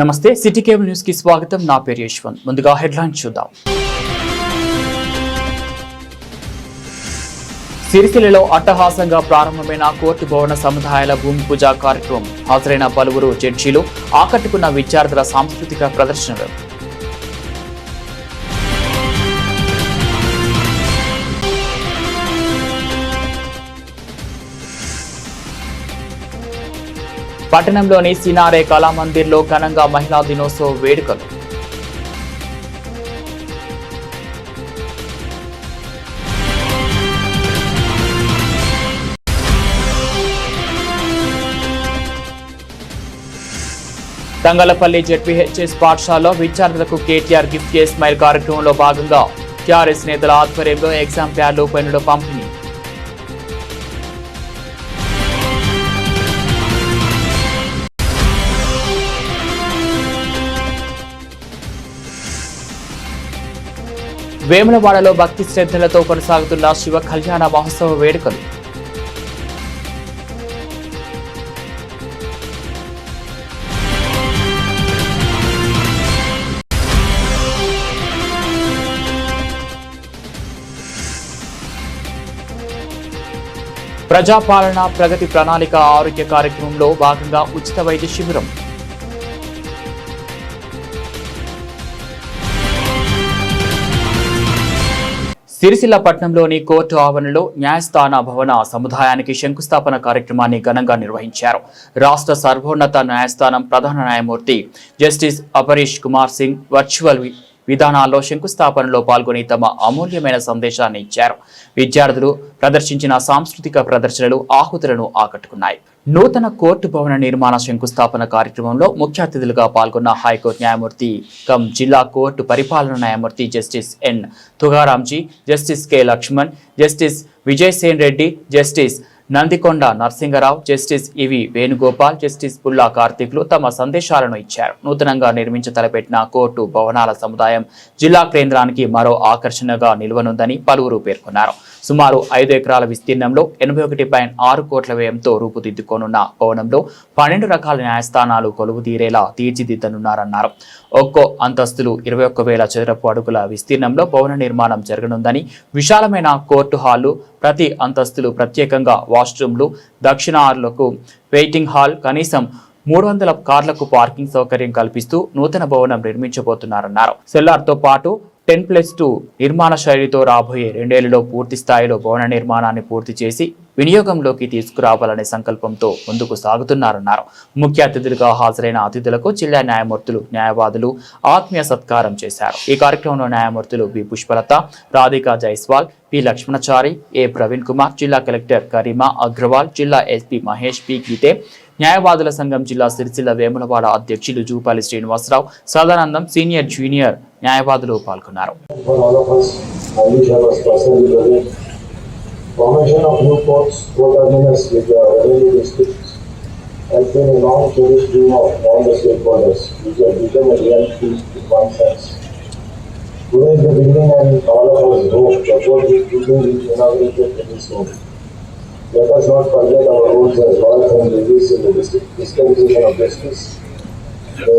నమస్తే city cable news కి స్వాగతం. నా పేరు యశ్వంత్. ముందుగా హెడ్లైన్స్ చూద్దాం. సిరిసిల్లలో అట్టహాసంగా ప్రారంభమైన కోర్టు భవన సముదాయాల భూమి పూజ కార్యక్రమం. హాజరైన పలువురు జడ్జీలు, ఆకట్టుకున్న విద్యార్థుల సాంస్కృతిక ప్రదర్శనలు. పట్టణంలోని సినారే కళామందిర్లో ఘనంగా మహిళా దినోత్సవ వేడుకలు. తంగలపల్లి జెడ్పీహెచ్ఎస్ పాఠశాలలో విద్యార్థులకు కేటీఆర్ గిఫ్ట్ ఏ స్మైల్ కార్యక్రమంలో భాగంగా టీఆర్ఎస్ నేతల ఆధ్వర్యంలో ఎగ్జామ్ ప్యాడ్లు, పెన్నుల పంపిణీ. వేములవాడలో భక్తి శ్రద్ధలతో కొనసాగుతున్న శివ కళ్యాణ మహోత్సవ వేడుకలు. ప్రజాపాలన ప్రగతి ప్రణాళిక ఆరోగ్య కార్యక్రమంలో భాగంగా ఉచిత వైద్య శిబిరం. సిరిసిల్ల పట్టణంలోని కోర్టు ఆవరణలో న్యాయస్థాన భవన సముదాయానికి శంకుస్థాపన కార్యక్రమాన్ని ఘనంగా నిర్వహించారు. రాష్ట్ర సర్వోన్నత న్యాయస్థానం ప్రధాన న్యాయమూర్తి జస్టిస్ అపరీష్ కుమార్ సింగ్ వర్చువల్ విధానాల్లో శంకుస్థాపనలో పాల్గొని తమ అమూల్యమైన సందేశాన్ని ఇచ్చారు. విద్యార్థులు ప్రదర్శించిన సాంస్కృతిక ప్రదర్శనలు ఆహుతులను ఆకట్టుకున్నాయి. నూతన కోర్టు భవన నిర్మాణ శంకుస్థాపన కార్యక్రమంలో ముఖ్య అతిథులుగా పాల్గొన్న హైకోర్టు న్యాయమూర్తి కమ్ జిల్లా కోర్టు పరిపాలన న్యాయమూర్తి justice N Tugaramji, justice K Lakshman, justice Vijaysen Reddy, justice Nandikonda Narasinga Rao, justice E V Venugopal, justice పుల్లా కార్తిక్లు తమ సందేశాలను ఇచ్చారు. నూతనంగా నిర్మించ తలపెట్టిన కోర్టు భవనాల సముదాయం జిల్లా కేంద్రానికి మరో ఆకర్షణగా నిలవనుందని పలువురు పేర్కొన్నారు. సుమారు 5 ఎకరాల విస్తీర్ణంలో 81.6 కోట్ల వ్యయంతో రూపుదిద్దుకోనున్న భవనంలో 12 రకాల న్యాయస్థానాలు కొలువు తీరేలా తీర్చిదిద్దనున్నారన్నారు. ఒక్కో అంతస్తులు 21,000 చదరపు అడుగుల విస్తీర్ణంలో భవన నిర్మాణం జరగనుందని, విశాలమైన కోర్టు హాలు, ప్రతి అంతస్తులు ప్రత్యేకంగా వాష్రూమ్లు, దక్షిణారులకు వెయిటింగ్ హాల్, కనీసం 300 కార్లకు పార్కింగ్ సౌకర్యం కల్పిస్తూ నూతన భవనం నిర్మించబోతున్నారన్నారు. సెల్లార్తో పాటు 10+2 నిర్మాణ శైలితో రాబోయే 2 ఏళ్లలో పూర్తి స్థాయిలో భవన నిర్మాణాన్ని పూర్తి చేసి వినియోగంలోకి తీసుకురావాలనే సంకల్పంతో ముందుకు సాగుతున్నారన్నారు. ముఖ్య అతిథులుగా హాజరైన అతిథులకు జిల్లా న్యాయమూర్తులు, న్యాయవాదులు ఆత్మీయ సత్కారం చేశారు. ఈ కార్యక్రమంలో న్యాయమూర్తులు బి పుష్పలత, రాధికా జైస్వాల్, పి లక్ష్మణచారి, ఏ ప్రవీణ్ కుమార్, జిల్లా కలెక్టర్ కరీమా అగ్రవాల్, జిల్లా ఎస్పీ మహేష్ పి గీతే, న్యాయవాదుల సంఘం జిల్లా సిరిసిల్ల వేములవాడ అధ్యక్షులు జూపాలి శ్రీనివాసరావు, సదానందం, సీనియర్ జూనియర్ న్యాయవాదులు పాల్గొన్నారు. Formation of new courts, court terminus with the revenue districts has been a long cherished dream of all the stakeholders, which has become a reality in one sense. Today is the beginning and all of us hope the court will be inaugurated very soon. Let us not forget our roots as lawyers and judges in the dispensation of justice. The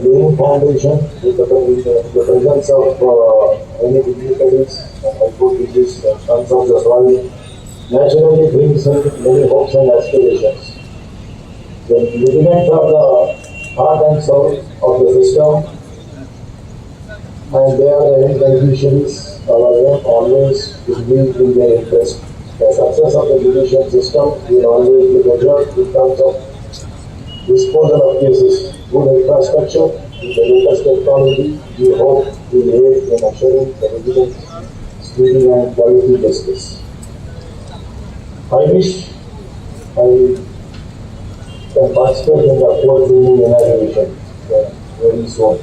laying foundation with the presence of many dignitaries and high court judges and sons of the soil naturally brings many hopes and aspirations. The ligaments of the heart and soul of the system, and they are the end beneficiaries. Our aim always will be in their interest. The success of the judicial system will always be measured in terms of disposal of cases. Good infrastructure with the latest technology, we hope will aid in assuring the residents speedy and quality justice. I wish I can participate in the court ruling inauguration very soon.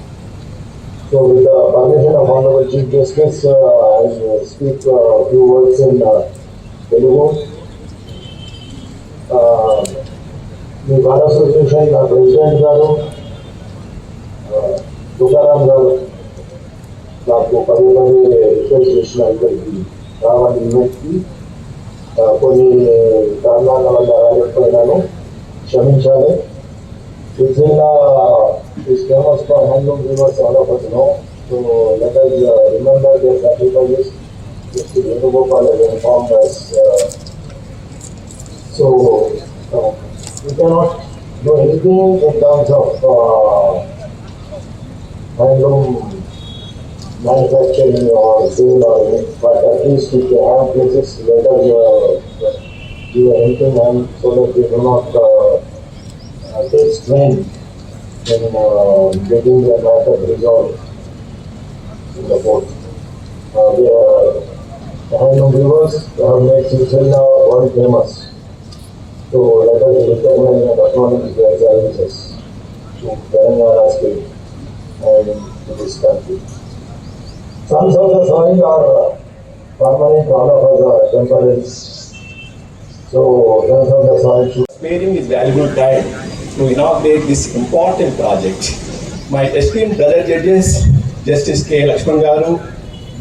So with the permission of Honorable Chief Justice, I will speak a few words in Telugu. The Bar Association President Garu, Tukaram Garu, నాకు పదే request చేసిన ఇక్కడికి రావాలి ఈవెంట్కి. కొన్ని కారణాల వల్ల రాలేకపోయినాను, క్షమించాలి. Sicily is famous for handloom rivers, all of us know. So let us remember their sacrifices. Justice Venugopal has informed us. We cannot do anything in terms of handloom manufacturing or sale or anything, but at least if you have places, let us give a helping hand so that we do not take strain in getting the matter resolved in the court. The handloom rivers have made Sicily world famous. So let us recognize and acknowledge their services to Telangana state and to this country. Sons of the soil are permanent, all of us are temporary. So sons of the soil should Sparing his valuable time to inaugurate this important project. My esteemed brother judges, Justice K. Lakshman Garu,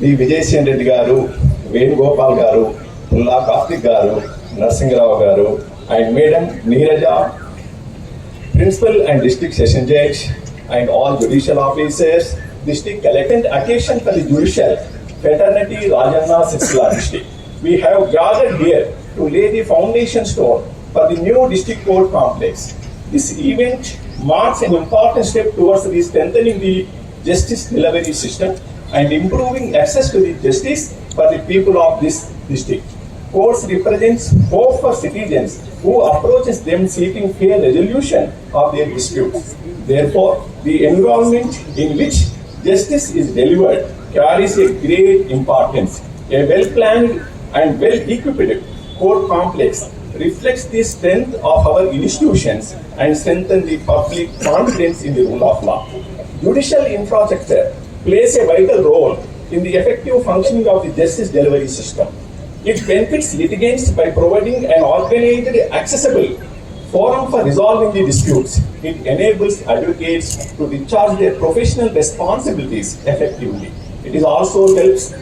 B. Vijay Reddy Garu, Venugopal Garu, Pulla Karthik Garu, Narasimharao Garu, and Madam Neeraja, Principal and District Session Judge, and all judicial officers, District Collectant occasion for the judicial fraternity Rajanna Sicily district. We have gathered here to lay the foundation stone for the new district court complex. This event marks an important step towards the strengthening the justice delivery system and improving access to the justice for the people of this district. Courts represents hope for citizens who approaches them seeking fair resolution of their disputes. Therefore, the environment in which justice is delivered carries a great importance. A well-planned and well-equipped court complex reflects the strength of our institutions and strengthens the public confidence in the rule of law. Judicial infrastructure plays a vital role in the effective functioning of the justice delivery system. It benefits litigants by providing an organized, accessible forum for resolving the disputes. It enables advocates to discharge their professional responsibilities effectively. It also helps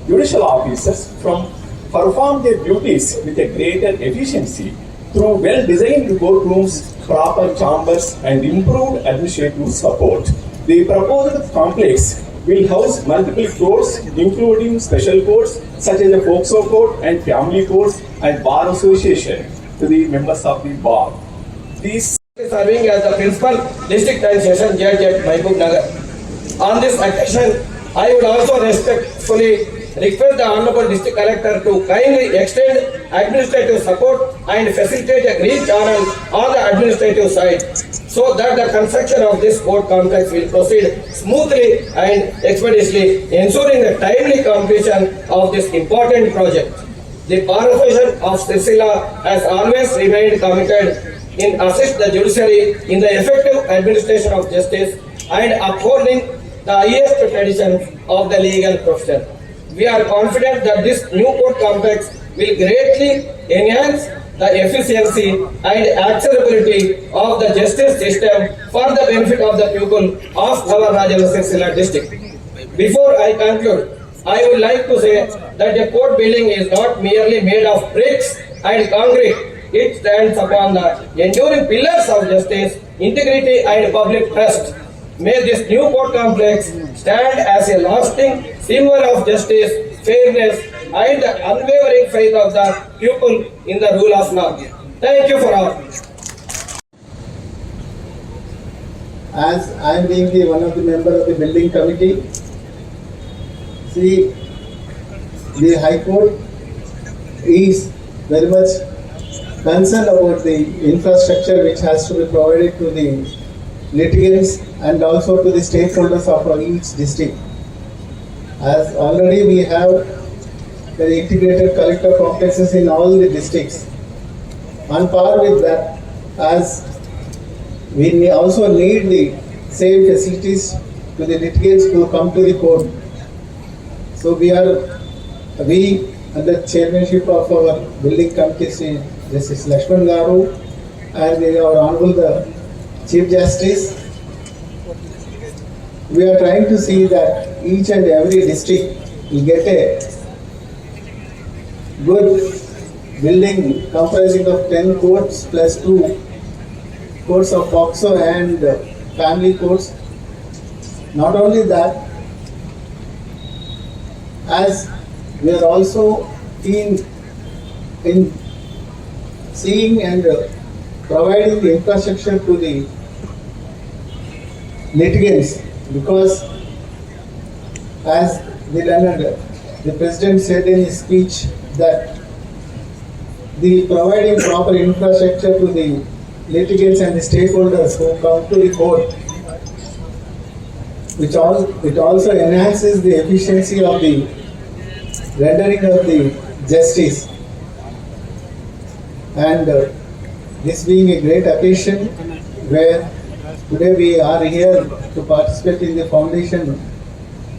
judicial officers perform their duties with a greater efficiency through well-designed courtrooms, proper chambers, and improved administrative support. The proposed complex will house multiple courts, including special courts such as the FOCSO court and family courts and bar association to the members of the bar. These serving as the principal district and session judge at Mahbub Nagar. On this occasion, I would also respectfully request the Honorable District Collector to kindly extend administrative support and facilitate a green channel on the administrative side so that the construction of this court complex will proceed smoothly and expeditiously, ensuring the timely completion of this important project. The Bar Association of Sicily has always remained committed in assist the judiciary in the effective administration of justice and upholding the highest traditions of the legal profession. We are confident that this new court complex will greatly enhance the efficiency and accessibility of the justice system for the benefit of the people of our Rajanna Sicily district. Before I conclude, I would like to say that the court building is not merely made of bricks and concrete. It stands upon the enduring pillars of justice, integrity, and public trust. May this new court complex stand as a lasting symbol of justice, fairness, and the unwavering faith of the people in the rule of law. Thank you for all. As I am being one of the member of the building committee, see, the High Court is very much concerned about the infrastructure which has to be provided to the litigants and also to the stakeholders of each district. As already we have the integrated collector complexes in all the districts. On par with that, as we also need the same facilities to the litigants who come to the court. So we under chairmanship of our building committee, this is Lakshman Garu and our Honorable the Chief Justice, we are trying to see that each and every district will get a good building comprising of 10 courts plus 2 courts of POCSO and family courts. Not only that, as we are also in seeing and providing the infrastructure to the litigants, because as the President said in his speech that the providing proper infrastructure to the litigants and the stakeholders who come to the court, it also enhances the efficiency of the rendering of the justice. And this being a great occasion where today we are here to participate in the foundation,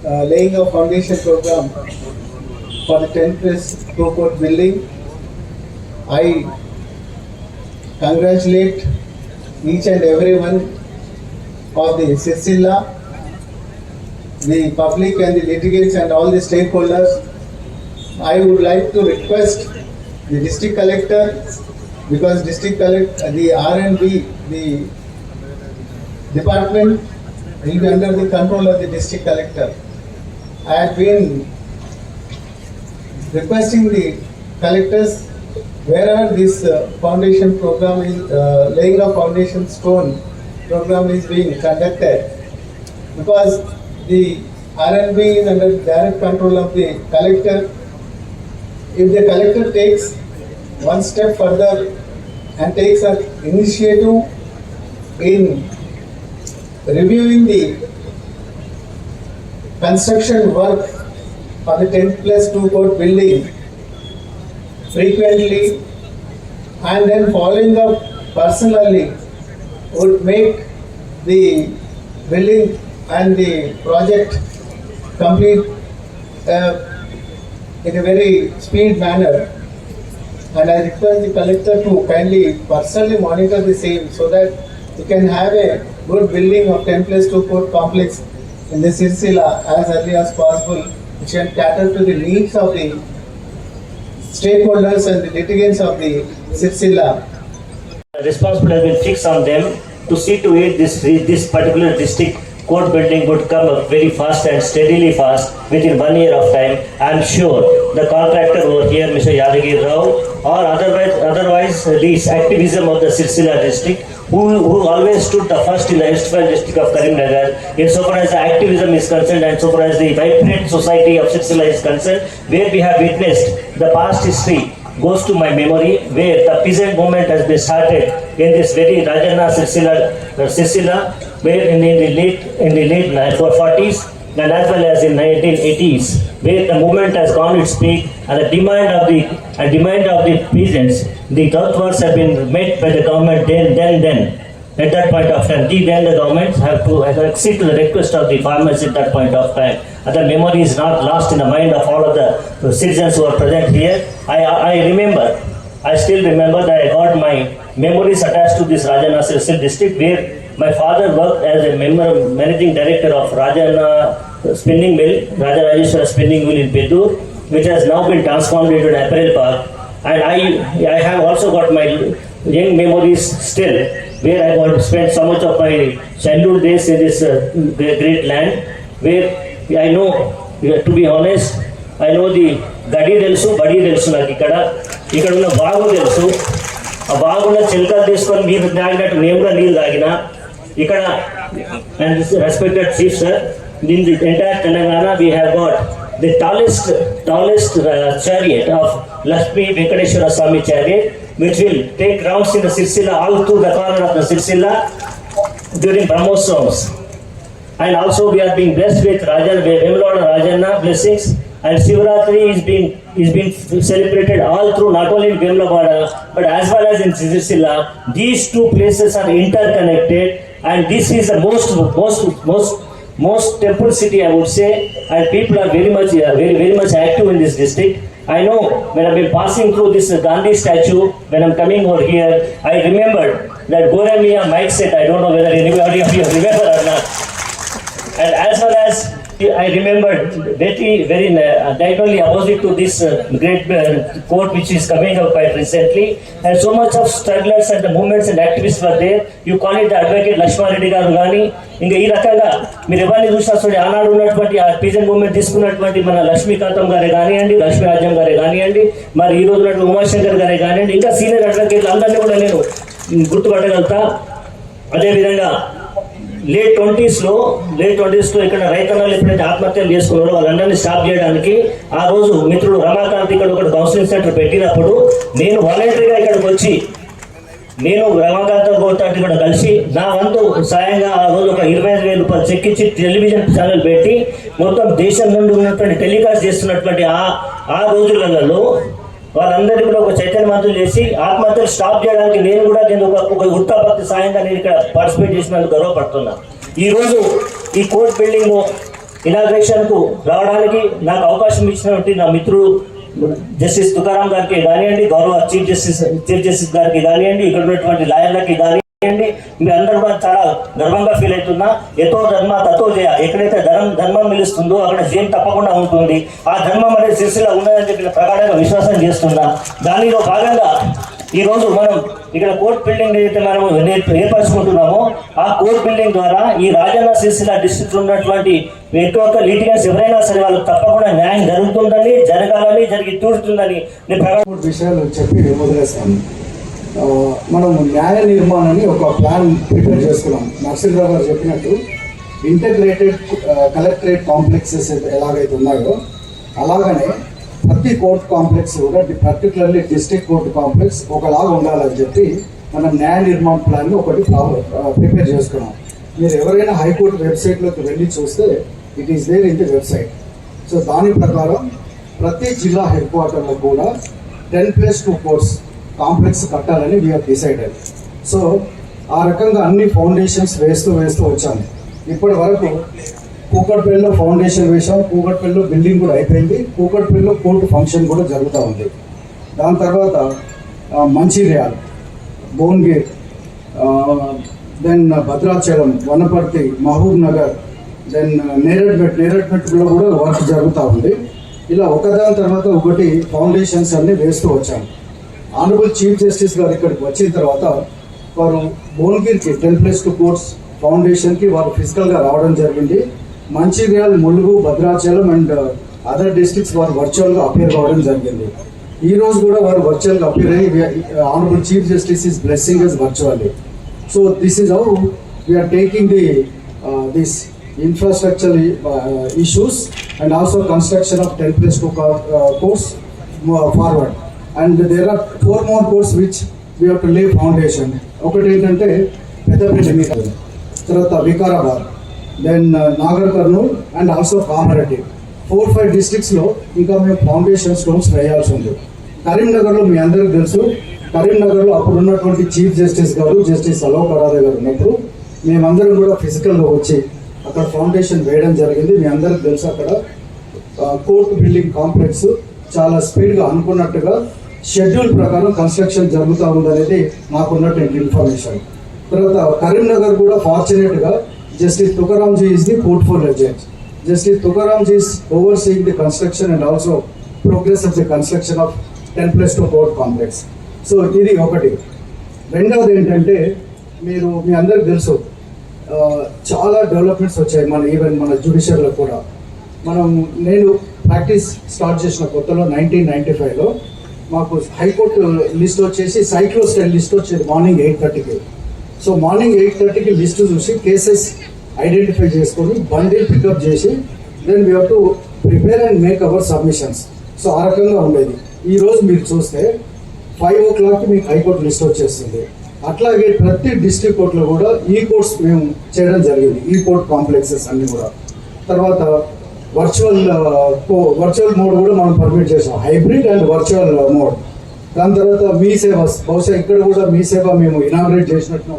laying a foundation program for the 10+ court building. I congratulate each and every one of the Sirsilla, the public and the litigants and all the stakeholders. I would like to request the district collector, because district collector, the R&B, the department will be under the control of the district collector. I have been requesting the collectors wherever this foundation program is, laying a foundation stone program is being conducted, because the R&B is under direct control of the collector. If the collector takes one step further and takes an initiative in reviewing the construction work for the 10+2 court building frequently and then following up personally, would make the building and the project complete in a very speed manner. And I request the collector to kindly personally monitor the same so that we can have a good building of 10+2 court complex in the Sirsilla as early as possible, which can cater to the needs of the stakeholders and the litigants of the Sirsilla. Responsibility has been fixed on them to see to it this particular district court building would come up very fast and steadily fast within 1 year of time. I am sure the contractor over here, Mr. Yadagir Rao, or otherwise this activism of the Sirsilla district, who always stood the first in the erstwhile district of Karimnagar, insofar as the activism is concerned and so far as the vibrant society of Sirsilla is concerned, where we have witnessed the past history goes to my memory, where the peasant movement has been started in this very Rajanna Sirsilla, where in the late 40s and as well as in 1980s, where the movement has gone its peak and the demand of the peasants, the earthworks have been met by the government then. At that point of time, then the government have to accede to the request of the farmers at that point of time. And the memory is not lost in the mind of all of the citizens who are present here. I still remember that I got my memories attached to this Rajanna Sirsilla district, where my father worked as a managing director of Rajanna Spinning Mill, Rajarajeshwara Spinning Mill in Pedur, which has now been transformed into an apparel park. And I have also got my young memories still, where I got to spend so much of my childhood days in this great land, where I know, to be honest, I know the Gadi Delsu, Badi Delsu నాకు ఇక్కడ ఉన్న బాగు తెలుసు. ఆ బాగున్న చిలకలు తీసుకొని మీరు తాగినట్టు మేము కూడా నీళ్ళు తాగిన ఇక్కడ. And respected chief sir, in the entire Telangana we have got the tallest chariot of Lakshmi Venkateshwara Swami chariot, which will take rounds in the Sirsilla, all through the corner of the Sirsilla during Brahmosavams. And also we are being blessed with Vemuloda Rajanna blessings, and Shivaratri is being celebrated all through, not only in Vemuloda but as well as in Sirsilla. These two places are interconnected, and this is the most temple city, I would say, and people are very much active in this district. I know when I've been passing through this Gandhi statue, when I'm coming over here, I remembered that Goramia mic set. I don't know whether anybody of you remember or not. And as well as I remembered very diagonally opposite to this great court which is coming up quite recently, and so much of strugglers and the movements and activists were there. You call it the advocate Lakshman Reddy garu gaani ఇంకా ఈ రకంగా మీరు ఎవరిని చూసినా చూడండి, ఆనాడు ఉన్నటువంటి ఆ పీజన్ మూవ్మెంట్ తీసుకున్నటువంటి మన లక్ష్మీకాంతం గారే కానివ్వండి, లక్ష్మీరాజ్యం గారే కానివ్వండి, మరి ఈ రోజు ఉన్నటువంటి ఉమాశంకర్ గారే కానివ్వండి, ఇంకా సీనియర్ అడ్వకేట్లు అందరినీ కూడా నేను గుర్తుపట్టగలుగుతా. అదేవిధంగా లేట్ 20s లో ఇక్కడ రైతన్నలు ఎప్పుడైతే ఆత్మహత్యలు చేసుకున్నారో వాళ్ళందరినీ స్టాప్ చేయడానికి ఆ రోజు మిత్రుడు రమాకాంత్ ఇక్కడ ఒక కౌన్సిలింగ్ సెంటర్ పెట్టినప్పుడు నేను వాలంటరీగా ఇక్కడికి వచ్చి నేను రమాకాంత్ గోతాటి కూడా కలిసి నా వంతు సాయంగా ఆ రోజు ఒక 25,000 రూపాయలు చెక్ ఇచ్చి టెలివిజన్ ఛానల్ పెట్టి మొత్తం దేశం నుండి ఉన్నటువంటి టెలికాస్ట్ చేస్తున్నటువంటి ఆ రోజులలో వాళ్ళందరికీ కూడా ఒక చైతన్యవంతులు చేసి ఆత్మహత్యలు స్టాప్ చేయడానికి నేను కూడా నేను ఒక వృత్తాభక్తి సాయంగా నేను ఇక్కడ పార్టిసిపేట్ చేసినందుకు గర్వపడుతున్నాను. ఈరోజు ఈ కోర్ట్ బిల్డింగ్ ఇనాగ్రేషన్ కు రావడానికి నాకు అవకాశం ఇచ్చినటువంటి నా మిత్రుడు జస్టిస్ తుకారాం గారికి కానివ్వండి, గౌరవ చీఫ్ జస్టిస్ గారికి కానివ్వండి, ఇక్కడ ఉన్నటువంటి లాయర్లకి కానివ్వండి, మీ అందరూ కూడా చాలా గర్వంగా ఫీల్ అవుతున్నా. ఎతో ధర్మ తతో జయ, ఎక్కడైతే ధర్మం నిలుస్తుందో అక్కడ జయం తప్పకుండా ఉంటుంది. ఆ ధర్మం అనేది సిరిసిల్ల ఉన్నదని చెప్పి ప్రగాఢంగా విశ్వాసం చేస్తున్నా. దానిలో భాగంగా ఈ రోజు మనం ఇక్కడ కోర్ట్ బిల్డింగ్ ఏదైతే మనం ఏర్పరచుకుంటున్నామో ఆ కోర్ట్ బిల్డింగ్ ద్వారా ఈ రాజన్న సిరిసిల్ల డిస్ట్రిక్ట్ ఉన్నటువంటి ఎక్కువ లిటిగెంట్స్ ఎవరైనా సరే వాళ్ళకి తప్పకుండా న్యాయం జరుగుతుందని, జరగాలని, జరిగి తీరుతుందని నేను విషయాలు చెప్పి వదిలేస్తాను. మనం న్యాయ నిర్మాణాన్ని ఒక ప్లాన్ ప్రిపేర్ చేసుకున్నాం. నరసింహరావు గారు చెప్పినట్టు ఇంటగ్రేటెడ్ కలెక్టరేట్ కాంప్లెక్సెస్ ఎలాగైతే ఉన్నాయో అలాగనే ప్రతి కోర్ట్ కాంప్లెక్స్ కూడా పర్టికులర్లీ డిస్ట్రిక్ట్ కోర్టు కాంప్లెక్స్ ఒకలాగా ఉండాలని చెప్పి మనం న్యాయ నిర్మాణ ప్లాన్ని ఒకటి ప్రిపేర్ చేసుకున్నాం. మీరు ఎవరైనా హైకోర్టు వెబ్సైట్లోకి వెళ్ళి చూస్తే it is there in the website. So దాని ప్రకారం ప్రతి జిల్లా హెడ్ క్వార్టర్లో కూడా 10+2 కోర్ట్స్ కాంప్లెక్స్ కట్టాలని వీఆర్ డిసైడెడ్. సో ఆ రకంగా అన్ని ఫౌండేషన్స్ వేస్తూ వచ్చాము. ఇప్పటి వరకు కూకట్పల్లిలో ఫౌండేషన్ వేసాం, కూకట్పల్లిలో బిల్డింగ్ కూడా అయిపోయింది, కూకట్పల్లిలో కోర్టు ఫంక్షన్ కూడా జరుగుతూ ఉంది. దాని తర్వాత మంచిర్యాల్, భువనగిరి, దెన్ భద్రాచలం, వనపర్తి, మహబూబ్ నగర్, దెన్ నేరడ్మెట్లో కూడా వర్క్ జరుగుతూ ఉంది. ఇలా ఒకదాని తర్వాత ఒకటి ఫౌండేషన్స్ అన్ని వేస్తూ వచ్చాము. ఆనరబుల్ చీఫ్ జస్టిస్ గారు ఇక్కడికి వచ్చిన తర్వాత వారు భువనగిరికి 10+2 కోర్ట్స్ ఫౌండేషన్కి వారు ఫిజికల్గా రావడం జరిగింది. Mancherial, Mulugu, Bhadrachalam and other districts వారు వర్చువల్గా అపేర్ కావడం జరిగింది. ఈ రోజు కూడా వారు వర్చువల్గా అపేర్ అయ్యి honourable chief justice is blessing us virtually. So this is how we are taking this infrastructure issues and also construction of 10+2 courts forward. And there are 4 more courts which we have to lay foundation. ఒకటి ఏంటంటే పెద్దపల్లి, తర్వాత Vikarabad, then Nagar Kurnool and also Kamareddy. 4-5 డిస్ట్రిక్ట్స్లో ఇంకా మేము foundation stones వేయాల్సి ఉంది. కరీంనగర్లో మీ అందరికీ తెలుసు, కరీంనగర్లో అప్పుడు ఉన్నటువంటి చీఫ్ జస్టిస్ గారు జస్టిస్ అలోక్ అరాధే గారు ఉన్నప్పుడు మేమందరం కూడా ఫిజికల్గా వచ్చి అక్కడ ఫౌండేషన్ వేయడం జరిగింది. మీ అందరికీ తెలుసు అక్కడ కోర్టు బిల్డింగ్ కాంప్లెక్స్ చాలా స్పీడ్గా అనుకున్నట్టుగా షెడ్యూల్ ప్రకారం కన్స్ట్రక్షన్ జరుగుతూ ఉందనేది నాకున్నటువంటి ఇన్ఫర్మేషన్. తర్వాత కరీంనగర్ కూడా ఫార్చునేట్గా justice Tukaramji is the portfolio judge. Justice Tukaramji is overseeing the construction and also progress of the construction of 10+2 court complex. So ఇది ఒకటి. రెండవది ఏంటంటే మీ అందరికి తెలుసు చాలా డెవలప్మెంట్స్ వచ్చాయి ఈవెన్ మన జ్యుడిషియర్లో కూడా. నేను ప్రాక్టీస్ స్టార్ట్ చేసిన కొత్తలో 1995లో మాకు హైకోర్టు లిస్ట్ వచ్చేసి సైక్లో స్టైల్ లిస్ట్ వచ్చేది మార్నింగ్ 8:30కి. సో మార్నింగ్ 8:30కి లిస్ట్ చూసి కేసెస్ ఐడెంటిఫై చేసుకొని బండిల్ పికప్ చేసి then we have to prepare and make our submissions. So ఆ రకంగా ఉండేది. ఈరోజు మీరు చూస్తే 5 o'clockకి మీకు హైకోర్టు లిస్ట్ వచ్చేస్తుంది. అట్లాగే ప్రతి డిస్ట్రిక్ట్ కోర్టులో కూడా ఈ కోర్ట్స్ మేము చేయడం జరిగింది, ఈ కోర్ట్ కాంప్లెక్సెస్ అన్నీ కూడా. తర్వాత వర్చువల్ మోడ్ కూడా మనం పర్మిట్ చేసాం, హైబ్రిడ్ అండ్ వర్చువల్ మోడ్. దాని తర్వాత మీ సేవ, బహుశా ఇక్కడ కూడా మీ సేవ మేము ఇనాగ్రేట్ చేసినట్టు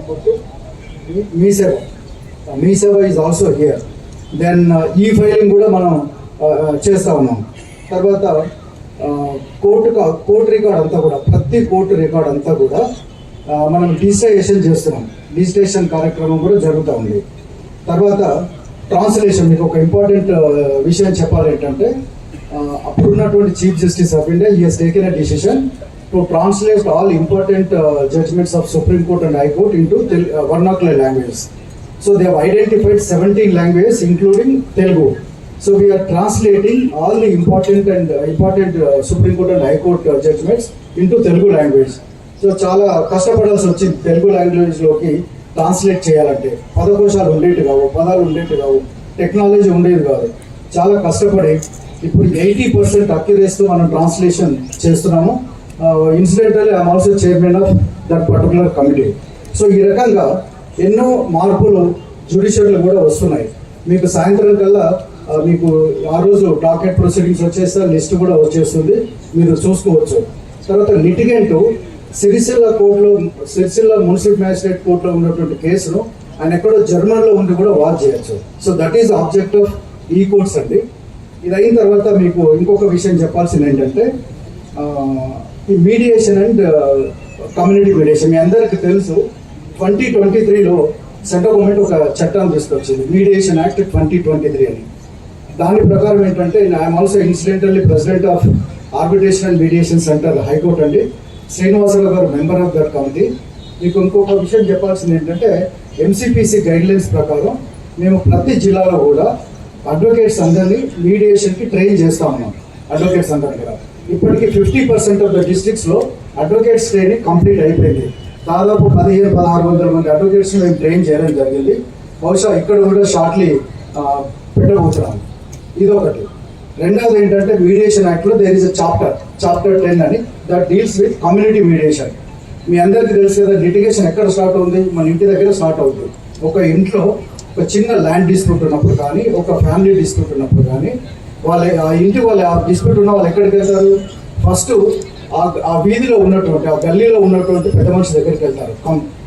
మీ సేవ ఈజ్ ఆల్సో హియర్. దెన్ ఈ ఫైలింగ్ కూడా మనం చేస్తూ ఉన్నాం. తర్వాత కోర్టు రికార్డ్ అంతా కూడా, ప్రతి కోర్టు రికార్డ్ అంతా కూడా మనం డిజిటైజేషన్ చేస్తున్నాం. డిజిటైజేషన్ కార్యక్రమం కూడా జరుగుతూ ఉంది. తర్వాత ట్రాన్స్లేషన్ మీకు ఒక ఇంపార్టెంట్ విషయం చెప్పాలి ఏంటంటే అప్పుడున్నటువంటి chief justice of India he has taken a decision to translate all important judgments of supreme court and high court into vernacular languages. So they have identified 17 languages including Telugu. So we are translating all the important Supreme Court and High Court judgments into Telugu language. So చాలా కష్టపడాల్సి వచ్చింది Telugu లాంగ్వేజ్లోకి translate చేయాలంటే. పదకోశాలు ఉండేవి కావు, పదాలు ఉండేవి కావు, technology ఉండేది కాదు. చాలా కష్టపడి ఇప్పుడు 80% అక్యురేస్తో మనం ట్రాన్స్లేషన్ చేస్తున్నాము. Incidentally I'm also chairman of that particular committee. So ఈ రకంగా ఎన్నో మార్పులు జ్యుడిషియర్లో కూడా వస్తున్నాయి. మీకు సాయంత్రం కల్లా మీకు ఆ రోజు డాకెట్ ప్రొసీడింగ్స్ వచ్చేస్తే లిస్ట్ కూడా వచ్చేస్తుంది, మీరు చూసుకోవచ్చు. తర్వాత లిటిగెంట్ సిరిసిల్ల కోర్టులో, సిరిసిల్ల మున్సిపల్ మ్యాజిస్ట్రేట్ కోర్టులో ఉన్నటువంటి కేసును ఆయన ఎక్కడో జర్మన్లో ఉండి కూడా వాచ్ చేయొచ్చు. So that is object of ఈ కోర్ట్స్ అండి. ఇది అయిన తర్వాత మీకు ఇంకొక విషయం చెప్పాల్సింది ఏంటంటే ఈ మీడియేషన్ అండ్ కమ్యూనిటీ మీడియేషన్. మీ అందరికీ తెలుసు 2023లో సెంట్రల్ గవర్నమెంట్ ఒక చట్టాన్ని తీసుకొచ్చింది, మీడియేషన్ యాక్ట్ 2023 అని. దాని ప్రకారం ఏంటంటే I'm also incidentally president of arbitration and mediation centre high court అండి. శ్రీనివాసరావు గారు మెంబర్ ఆఫ్ దట్ కమిటీ. మీకు ఇంకొక విషయం చెప్పాల్సింది ఏంటంటే ఎంసీపీసీ గైడ్లైన్స్ ప్రకారం మేము ప్రతి జిల్లాలో కూడా అడ్వకేట్స్ అందరినీ మీడియేషన్కి ట్రైన్ చేస్తా ఉన్నాం. అడ్వకేట్స్ అందరి దగ్గర ఇప్పటికీ 50% ఆఫ్ ద డిస్ట్రిక్ట్స్లో అడ్వకేట్స్ ట్రైనింగ్ కంప్లీట్ అయిపోయింది. దాదాపు 1500-1600 మంది అడ్వకేట్స్ మేము ట్రైన్ చేయడం జరిగింది. బహుశా ఇక్కడ కూడా షార్ట్లీ పెట్టబోతున్నాం. ఇదొకటి. రెండవది ఏంటంటే మీడియేషన్ యాక్ట్లో దేర్ ఇస్ అ చాప్టర్ 10 అని that deals with community mediation. మీ అందరికీ తెలుసు కదా, లిటిగేషన్ ఎక్కడ స్టార్ట్ అవుతుంది, మన ఇంటి దగ్గర స్టార్ట్ అవుతుంది. ఒక ఇంట్లో ఒక చిన్న ల్యాండ్ డిస్ప్యూట్ ఉన్నప్పుడు కానీ, ఒక ఫ్యామిలీ డిస్ప్యూట్ ఉన్నప్పుడు కానీ, ఆ ఇంటి వాళ్ళు ఆ డిస్ప్యూట్ ఉన్న వాళ్ళు ఎక్కడికి వెళ్తారు? ఫస్ట్ ఆ వీధిలో ఉన్నటువంటి, ఆ గల్లీలో ఉన్నటువంటి పెద్ద మనిషి దగ్గరికి వెళ్తారు.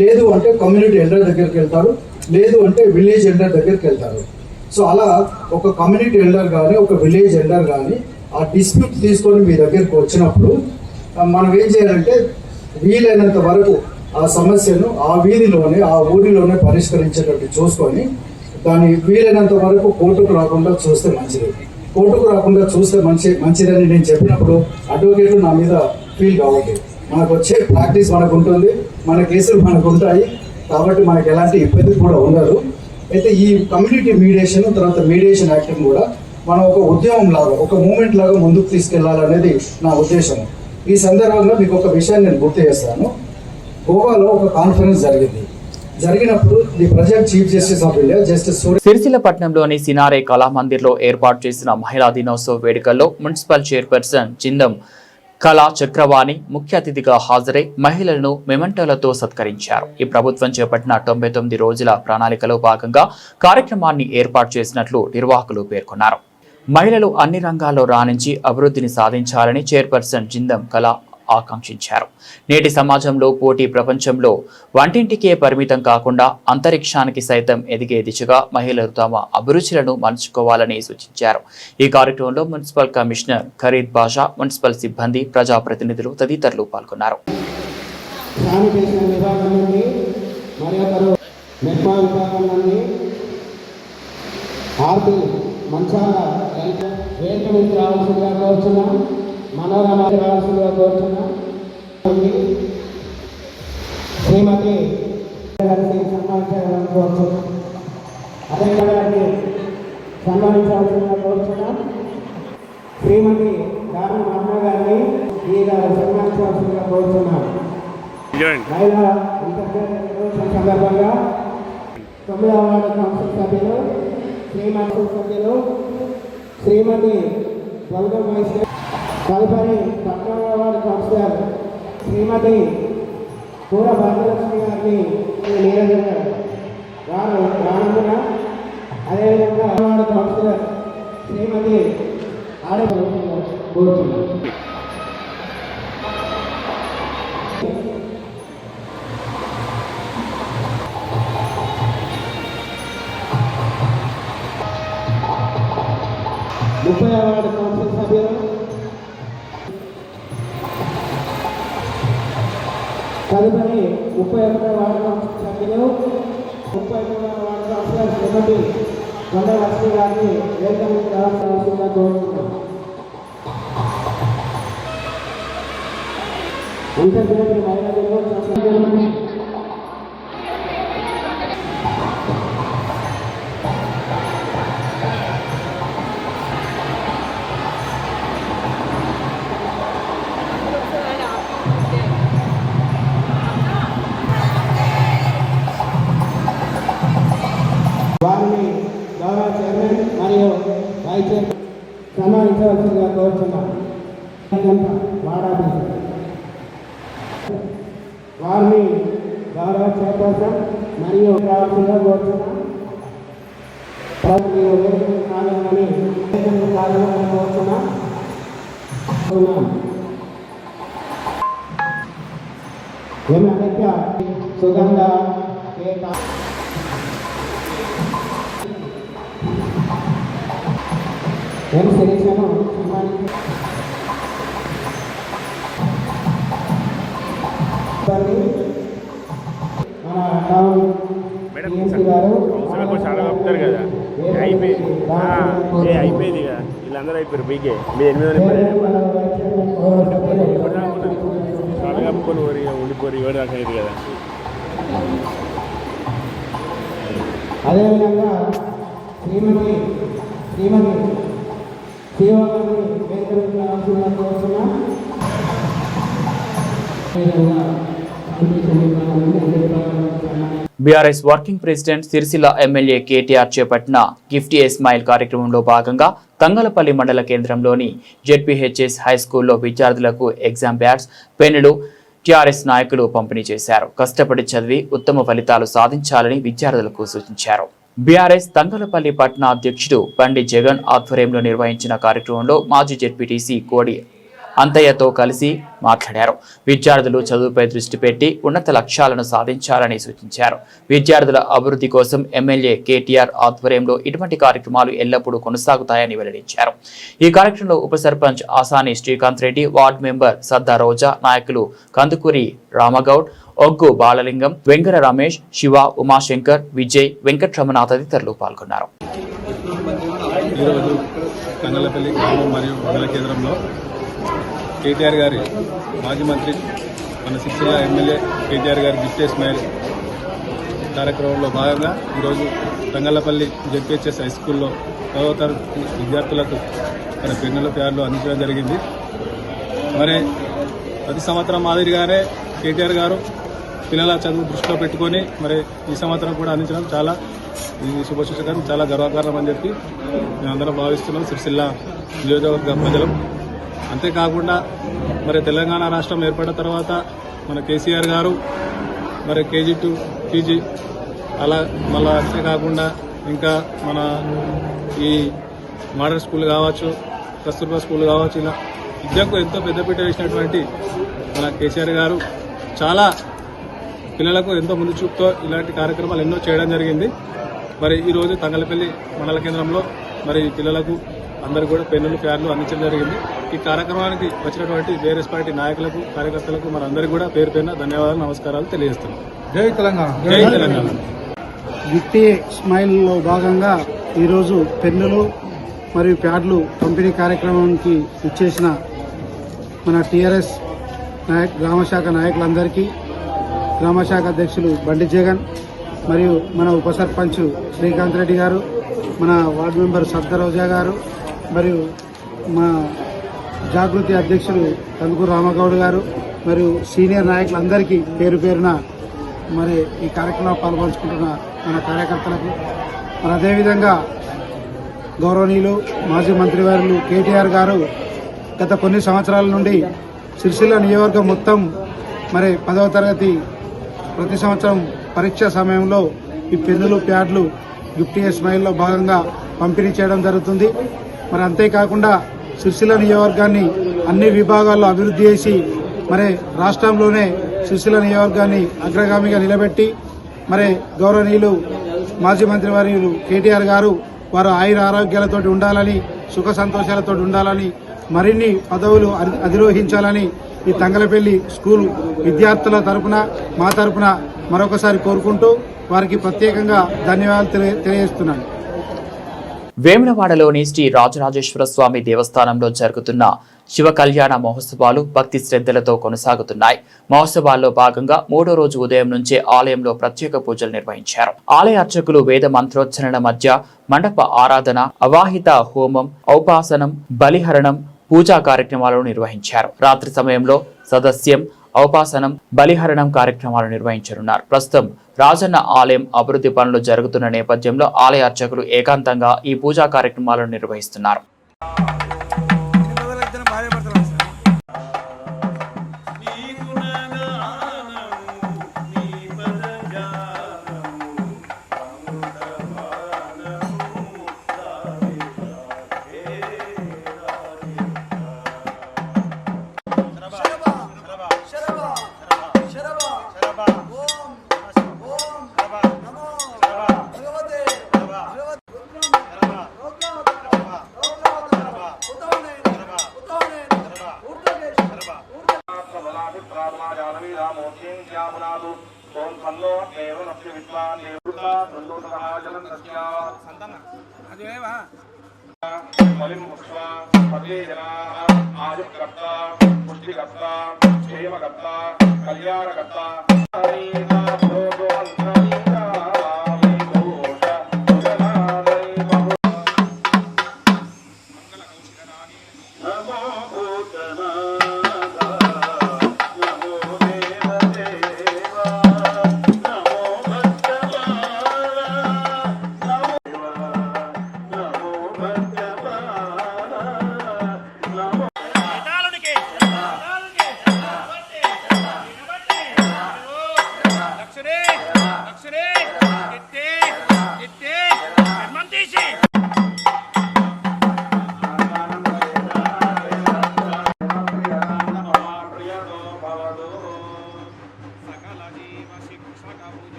లేదు అంటే కమ్యూనిటీ ఎల్డర్ దగ్గరికి వెళ్తారు, లేదు అంటే విలేజ్ ఎల్డర్ దగ్గరికి వెళ్తారు. సో అలా ఒక కమ్యూనిటీ ఎల్డర్ కానీ, ఒక విలేజ్ ఎల్డర్ కానీ ఆ డిస్ప్యూట్ తీసుకొని మీ దగ్గరికి వచ్చినప్పుడు మనం ఏం చేయాలంటే వీలైనంత వరకు ఆ సమస్యను ఆ వీధిలోనే, ఆ ఊరిలోనే పరిష్కరించేటట్టు చూసుకొని దాన్ని వీలైనంత వరకు కోర్టుకు రాకుండా చూస్తే మంచిది. కోర్టుకు రాకుండా చూస్తే మంచిదని నేను చెప్పినప్పుడు అడ్వకేట్లు నా మీద ఫీల్ కావద్దు. మనకు వచ్చే ప్రాక్టీస్ మనకు ఉంటుంది, మన కేసులు మనకు ఉంటాయి, కాబట్టి మనకు ఎలాంటి ఇబ్బంది కూడా ఉండదు. అయితే ఈ కమ్యూనిటీ మీడియేషన్ తర్వాత మీడియేషన్ యాక్ట్ని కూడా మనం ఒక ఉద్యమం లాగా, ఒక మూమెంట్ లాగా ముందుకు తీసుకెళ్లాలనేది నా ఉద్దేశం. ఈ సందర్భంగా మీకు ఒక విషయాన్ని నేను గుర్తు చేస్తాను. గోవాలో ఒక కాన్ఫరెన్స్ జరిగినప్పుడు the present chief justice of India justice Sircilla పట్టణంలోని సినారే కళామందిర్లో ఏర్పాటు చేసిన మహిళా దినోత్సవ వేడుకల్లో మున్సిపల్ చైర్పర్సన్ చిందం కళా చక్రవాణి ముఖ్య అతిథిగా హాజరై మహిళలను మెమెంటోలతో సత్కరించారు. ఈ ప్రభుత్వం చేపట్టిన 99 రోజుల ప్రణాళికలో భాగంగా కార్యక్రమాన్ని ఏర్పాటు చేసినట్లు నిర్వాహకులు పేర్కొన్నారు. మహిళలు అన్ని రంగాల్లో రాణించి అభివృద్ధిని సాధించాలని చైర్పర్సన్ చిందం కళ ఆకాంక్షించారు. నేటి సమాజంలో పోటీ ప్రపంచంలో వంటింటికే పరిమితం కాకుండా అంతరిక్షానికి సైతం ఎదిగే దిశగా మహిళలు తమ అభిరుచులను మలుచుకోవాలని సూచించారు. ఈ కార్యక్రమంలో మున్సిపల్ కమిషనర్ ఖరీద్ బాషా, మున్సిపల్ సిబ్బంది, ప్రజాప్రతినిధులు తదితరులు పాల్గొన్నారు. మనోరమ రావాల్సిందిగా కోరుతున్నా. శ్రీమతి గారిని సన్మానించాలని కోరుతున్నాం. అదే గారిని సన్మానించాల్సిందిగా కోరుతున్నాం. శ్రీమతి దారుణ అమ్మ గారిని ఈ గారు సన్మానించాల్సిందిగా కోరుతున్నాం. మహిళా అంతర్జాతీయ దినోత్సవం సందర్భంగా 9వ వార్డు కౌన్సిల్ సభ్యులు శ్రీమతి గౌతమ్ వైశ్య, తదుపరి 11వ వార్డు కౌన్సిలర్ శ్రీమతి కూర భాగ్యలక్ష్మి గారిని వారు రానందున, అదేవిధంగా వార్డు కౌన్సిలర్ శ్రీమతి ఆడ కోరుతున్నారు. ముప్పై వార్డు కౌన్సిల్ సభ్యులు, తదుపరి 31వ వార్డు కౌన్సిల్ సభ్యులు, 33వ వార్డు కౌన్సిలర్ శ్రీమతి కొండ లక్ష్మి గారిని వేదికకు రావాల్సిందిగా కోరుతున్నాం. అంతర్జాతీయ మహిళా దినోత్సవం వారిని గౌరవ చైర్మన్ మరియు వైస్ చైర్మన్ సన్మానించవలసిందిగా కోరుతున్నాం. వారిని గౌరవ చైర్పర్సన్ మరియు కావాల్సిందిగా కోరుతున్నాం. సుగంధ శిరీషను మన టౌన్ టీఎంసీ గారు చాలా చెప్తారు కదా అయిపోయింది కదా వీళ్ళందరూ అయిపోయారు పైకే మీరు 8 చాలా కప్పుకొని ఉండిపోరు ఇవ్వడం దాకా అయింది కదా. అదేవిధంగా శ్రీమతి శివగారిని వేదికకు రావాల్సిందిగా కోరుతున్నా. BRS working president Sircilla MLA KTR చేపట్టిన గిఫ్ట్ ఏ స్మైల్ కార్యక్రమంలో భాగంగా తంగలపల్లి మండల కేంద్రంలోని జెడ్పీహెచ్ఎస్ హైస్కూల్లో విద్యార్థులకు ఎగ్జామ్ ప్యాడ్స్, పెన్నులు టీఆర్ఎస్ నాయకులు పంపిణీ చేశారు. కష్టపడి చదివి ఉత్తమ ఫలితాలు సాధించాలని విద్యార్థులకు సూచించారు. బీఆర్ఎస్ తంగలపల్లి పట్టణ అధ్యక్షుడు బండి జగన్ ఆధ్వర్యంలో నిర్వహించిన కార్యక్రమంలో మాజీ జెడ్పీటీసీ కోడి అంతయ్యతో కలిసి మాట్లాడారు. విద్యార్థులు చదువుపై దృష్టి పెట్టి ఉన్నత లక్ష్యాలను సాధించాలని సూచించారు. విద్యార్థుల అభివృద్ధి కోసం ఎమ్మెల్యే కేటీఆర్ ఆధ్వర్యంలో ఇటువంటి కార్యక్రమాలు ఎల్లప్పుడూ కొనసాగుతాయని వెల్లడించారు. ఈ కార్యక్రమంలో ఉప సర్పంచ్ ఆసాని శ్రీకాంత్ రెడ్డి, వార్డు మెంబర్ సద్దా రోజా, నాయకులు కందుకూరి రామగౌడ్, ఒగ్గు బాలలింగం, వెంకర రమేష్, శివ, ఉమాశంకర్, విజయ్, వెంకట్రమణ తదితరులు పాల్గొన్నారు. ఈరోజు తంగలపల్లి గ్రామం మరియు మండల కేంద్రంలో కేటీఆర్ గారి మాజీ మంత్రి మన సిరిసిల్ల ఎమ్మెల్యే కేటీఆర్ గారి గిఫ్ట్ ఏ స్మైల్ కార్యక్రమంలో భాగంగా ఈరోజు తంగలపల్లి జెడ్పీహెచ్ఎస్ హై స్కూల్లో 10వ తరగతి విద్యార్థులకు మన పెన్నుల ప్యాడ్లు అందించడం జరిగింది. మరి ప్రతి సంవత్సరం మాదిరిగానే కేటీఆర్ గారు పిల్లల చదువు దృష్టిలో పెట్టుకొని మరి ఈ సంవత్సరం కూడా అందించడం చాలా ఇది శుభసూచకం, చాలా గర్వకారణం అని చెప్పి మేమందరం భావిస్తున్నాం సిరిసిల్ల నియోజకవర్గ ప్రజలం. అంతేకాకుండా మరి తెలంగాణ రాష్ట్రం ఏర్పడిన తర్వాత మన కేసీఆర్ గారు మరి కేజీ టు పీజీ అలా మళ్ళీ అంతేకాకుండా ఇంకా మన ఈ మోడల్ స్కూల్ కావచ్చు, కస్తూర్బా స్కూల్ కావచ్చు, ఇలా విద్యకు ఎంతో పెద్దపీట వేసినటువంటి మన కేసీఆర్ గారు చాలా పిల్లలకు ఎంతో ముందు చూపుతో ఇలాంటి కార్యక్రమాలు ఎన్నో చేయడం జరిగింది. మరి ఈరోజు తంగలపల్లి మండల కేంద్రంలో మరి పిల్లలకు అందరూ కూడా పెన్నులు, ప్యాడ్లు అందించడం జరిగింది. ఈ కార్యక్రమానికి వచ్చినటువంటి బీఆర్ఎస్ పార్టీ నాయకులకు, కార్యకర్తలకు మన అందరికీ కూడా పేరు పేరున ధన్యవాదాలు, నమస్కారాలు తెలియజేస్తున్నాం. జై తెలంగాణ. జై తెలంగాణ. గిఫ్ట్ ఏ స్మైల్లో భాగంగా ఈరోజు పెన్నులు మరియు ప్యాడ్లు పంపిణీ కార్యక్రమానికి ఇచ్చేసిన మన టీఆర్ఎస్ గ్రామశాఖ నాయకులందరికీ, గ్రామశాఖ అధ్యక్షులు బండి జగన్ మరియు మన ఉప సర్పంచ్ శ్రీకాంత్ రెడ్డి గారు, మన వార్డు మెంబర్ సద్దా రోజా గారు మరియు మా జాగృతి అధ్యక్షులు కందుకూరు రామగౌడ్ గారు మరియు సీనియర్ నాయకులందరికీ పేరు పేరున మరి ఈ కార్యక్రమంలో పాల్గొంచుకుంటున్న మన కార్యకర్తలకు, మరి అదేవిధంగా గౌరవనీయులు మాజీ మంత్రివర్యులు కేటీఆర్ గారు గత కొన్ని సంవత్సరాల నుండి సిరిసిల్ల నియోజకవర్గం మొత్తం మరి 10వ తరగతి ప్రతి సంవత్సరం పరీక్ష సమయంలో ఈ పెన్నులు, ప్యాడ్లు గిఫ్ట్ ఏ స్మైల్లో భాగంగా పంపిణీ చేయడం జరుగుతుంది. మరి అంతేకాకుండా సిరిసిల్ల నియోజకవర్గాన్ని అన్ని విభాగాల్లో అభివృద్ధి చేసి మరి రాష్ట్రంలోనే సిరిసిల్ల నియోజకవర్గాన్ని అగ్రగామిగా నిలబెట్టి మరి గౌరవనీయులు మాజీ మంత్రివర్యులు కేటీఆర్ గారు వారు ఆయుర ఆరోగ్యాలతో ఉండాలని, సుఖ సంతోషాలతో ఉండాలని, మరిన్ని పదవులు అధిరోహించాలని ఈ తంగలపల్లి స్కూల్ విద్యార్థుల తరపున, మా తరపున మరొకసారి కోరుకుంటూ వారికి ప్రత్యేకంగా ధన్యవాదాలు తెలియజేస్తున్నాను. వేములవాడలోని శ్రీ రాజరాజేశ్వర స్వామి దేవస్థానంలో జరుగుతున్న శివ కళ్యాణ మహోత్సవాలు భక్తి శ్రద్ధలతో కొనసాగుతున్నాయి. మహోత్సవాల్లో భాగంగా 3వ రోజు ఉదయం నుంచే ఆలయంలో ప్రత్యేక పూజలు నిర్వహించారు. ఆలయ అర్చకులు వేద మంత్రోచ్చరణ మధ్య మండప ఆరాధన, అవాహిత హోమం, ఔపాసనం, బలిహరణం, పూజా కార్యక్రమాలను నిర్వహించారు. రాత్రి సమయంలో సదస్యం, ఔపాసనం, బలిహరణం కార్యక్రమాలు నిర్వహించనున్నారు. ప్రస్తుతం రాజన్న ఆలయం అభివృద్ధి పనులు జరుగుతున్న నేపథ్యంలో ఆలయ అర్చకులు ఏకాంతంగా ఈ పూజా కార్యక్రమాలను నిర్వహిస్తున్నారు.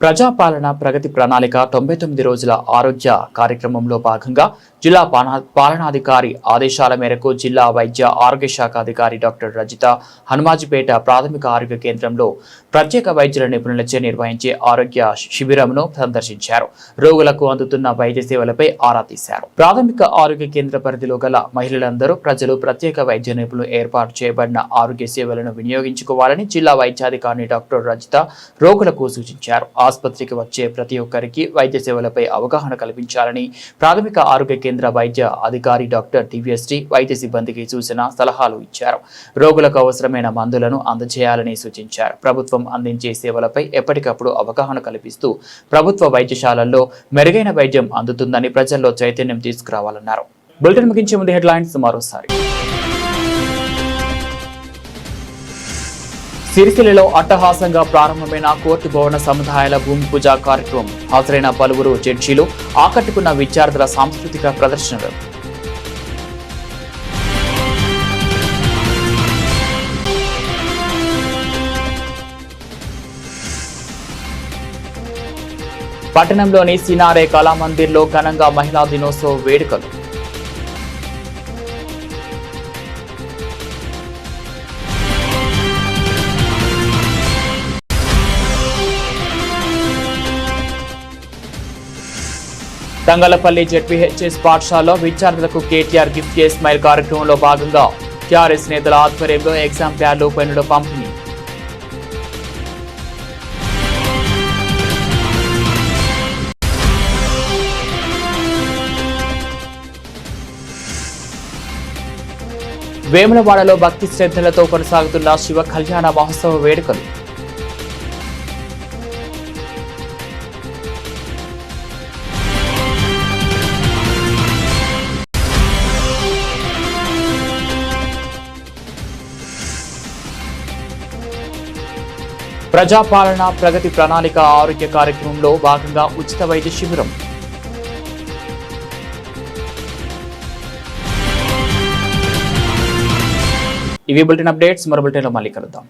ప్రజాపాలన ప్రగతి ప్రణాళిక 99 రోజుల ఆరోగ్య కార్యక్రమంలో భాగంగా జిల్లా పాలనాధికారి ఆదేశాల మేరకు జిల్లా వైద్య ఆరోగ్య శాఖ అధికారి డాక్టర్ రజిత హనుమాజిపేట ప్రాథమిక ఆరోగ్య కేంద్రంలో ప్రత్యేక వైద్యుల నిపుణులచే నిర్వహించే ఆరోగ్య శిబిరంను సందర్శించారు. రోగులకు అందుతున్న వైద్య సేవలపై ఆరా తీశారు. ప్రాథమిక ఆరోగ్య కేంద్ర పరిధిలో గల మహిళలందరూ ప్రజలు ప్రత్యేక వైద్య నిపుణులు ఏర్పాటు చేయబడిన ఆరోగ్య సేవలను వినియోగించుకోవాలని జిల్లా వైద్యాధికారి డాక్టర్ రజిత రోగులకు సూచించారు. ఆసుపత్రికి వచ్చే ప్రతి ఒక్కరికి వైద్య సేవలపై అవగాహన కల్పించాలని ప్రాథమిక ఆరోగ్య కేంద్ర వైద్య అధికారి డాక్టర్ దివ్యశ్రీ వైద్య సిబ్బందికి సూచన సలహాలు ఇచ్చారు. రోగులకు అవసరమైన మందులను అందజేయాలని సూచించారు. ప్రభుత్వం అందించే సేవలపై ఎప్పటికప్పుడు అవగాహన కల్పిస్తూ ప్రభుత్వ వైద్యశాలల్లో మెరుగైన వైద్యం అందుతుందని ప్రజల్లో చైతన్యం తీసుకురావాలన్నారు. బులెటిన్ ముగించే ముందు హెడ్లైన్స్ మరోసారి. సిరిసిల్లలో అట్టహాసంగా ప్రారంభమైన కోర్టు భవన సముదాయాల భూమి పూజ కార్యక్రమం. హాజరైన పలువురు జడ్జీలు, ఆకట్టుకున్న విద్యార్థుల సాంస్కృతిక ప్రదర్శనలు. పట్టణంలోని సినారే కళామందిర్లో ఘనంగా మహిళా దినోత్సవ వేడుకలు. తంగలపల్లి జెడ్పీహెచ్ఎస్ పాఠశాలలో విద్యార్థులకు కేటీఆర్ గిఫ్ట్ ఏ స్మైల్ కార్యక్రమంలో భాగంగా టీఆర్ఎస్ నేతల ఆధ్వర్యంలో ఎగ్జామ్ ప్యాడ్లు, పెన్నుల పంపిణీ. వేములవాడలో భక్తి శ్రద్ధలతో కొనసాగుతున్న శివ కళ్యాణ మహోత్సవ వేడుకలు. ప్రజాపాలన ప్రగతి ప్రణాళిక ఆరోగ్య కార్యక్రమంలో భాగంగా ఉచిత వైద్య శిబిరం. ఇవి బులెటిన్ అప్డేట్స్. మరో బులెటిన్లో మళ్ళీ కలుద్దాం.